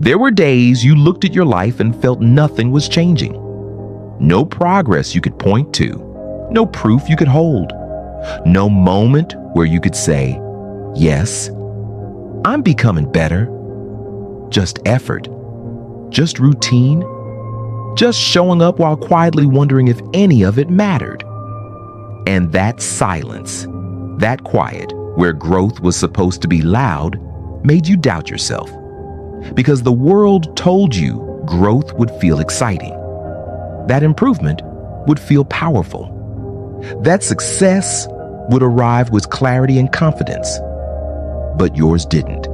There were days you looked at your life and felt nothing was changing. No progress you could point to, no proof you could hold, no moment where you could say, yes, I'm becoming better. Just effort, just routine, just showing up while quietly wondering if any of it mattered. And that silence, that quiet, where growth was supposed to be loud, made you doubt yourself. Because the world told you growth would feel exciting, that improvement would feel powerful, that success would arrive with clarity and confidence. But yours didn't.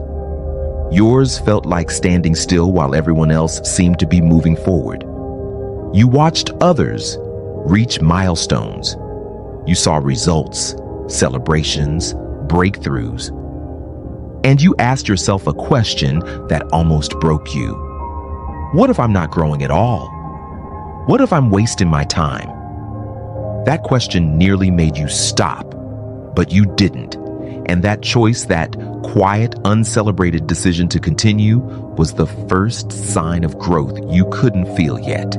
Yours felt like standing still while everyone else seemed to be moving forward. You watched others reach milestones. You saw results, celebrations, breakthroughs. And you asked yourself a question that almost broke you. What if I'm not growing at all? What if I'm wasting my time? That question nearly made you stop, but you didn't. And that choice, that quiet, uncelebrated decision to continue, was the first sign of growth you couldn't feel yet.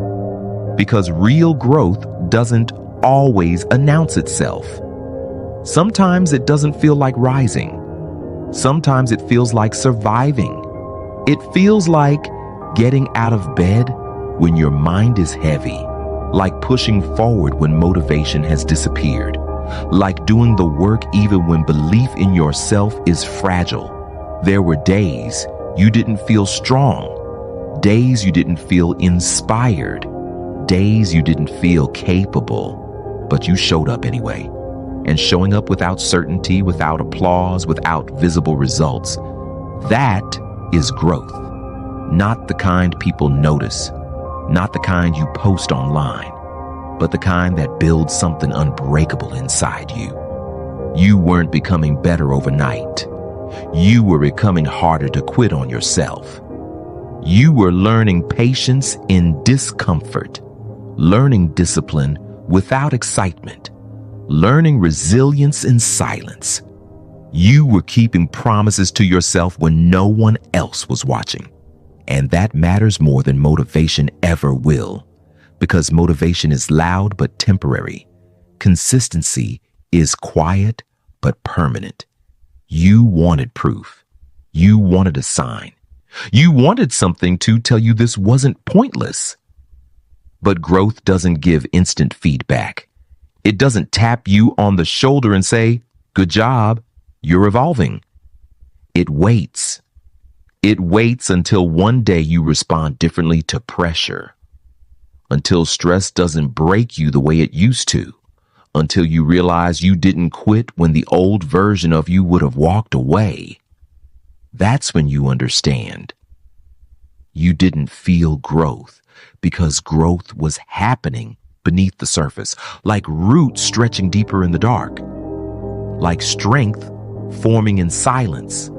Because real growth doesn't always announce itself. Sometimes it doesn't feel like rising. Sometimes it feels like surviving. It feels like getting out of bed when your mind is heavy, like pushing forward when motivation has disappeared, like doing the work even when belief in yourself is fragile. There were days you didn't feel strong, days you didn't feel inspired, days you didn't feel capable, but you showed up anyway. And showing up without certainty, without applause, without visible results, that is growth. Not the kind people notice, not the kind you post online, but the kind that builds something unbreakable inside you. You weren't becoming better overnight. You were becoming harder to quit on yourself. You were learning patience in discomfort, learning discipline without excitement, learning resilience in silence. You were keeping promises to yourself when no one else was watching. And that matters more than motivation ever will, because motivation is loud but temporary. Consistency is quiet but permanent. You wanted proof. You wanted a sign. You wanted something to tell you this wasn't pointless. But growth doesn't give instant feedback. It doesn't tap you on the shoulder and say, good job, you're evolving. It waits. It waits until one day you respond differently to pressure, until stress doesn't break you the way it used to, until you realize you didn't quit when the old version of you would have walked away. That's when you understand. You didn't feel growth because growth was happening beneath the surface, like roots stretching deeper in the dark, like strength forming in silence,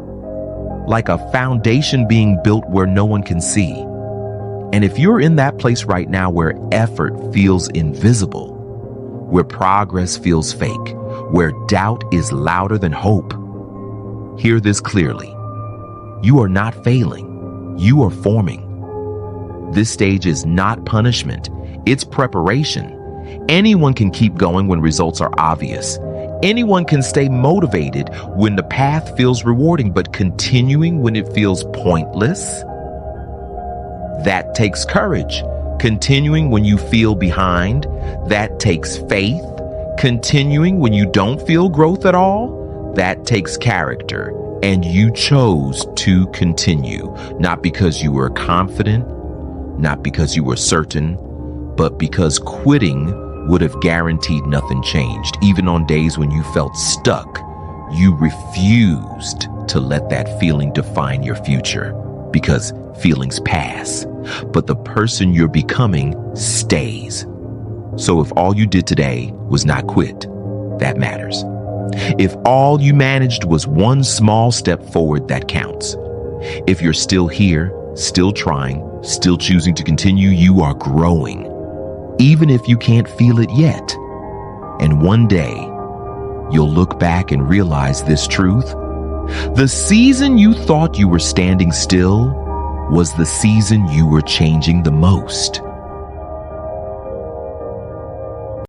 like a foundation being built where no one can see. And if you're in that place right now where effort feels invisible, where progress feels fake, where doubt is louder than hope, hear this clearly. You are not failing. You are forming. This stage is not punishment. It's preparation. Anyone can keep going when results are obvious. Anyone can stay motivated when the path feels rewarding, but continuing when it feels pointless, that takes courage. Continuing when you feel behind, that takes faith. Continuing when you don't feel growth at all, that takes character. And you chose to continue, not because you were confident, not because you were certain, but because quitting would have guaranteed nothing changed. Even on days when you felt stuck, you refused to let that feeling define your future, because feelings pass, but the person you're becoming stays. So if all you did today was not quit, that matters. If all you managed was one small step forward, that counts. If you're still here, still trying, still choosing to continue, you are growing, even if you can't feel it yet. And one day, you'll look back and realize this truth. The season you thought you were standing still was the season you were changing the most?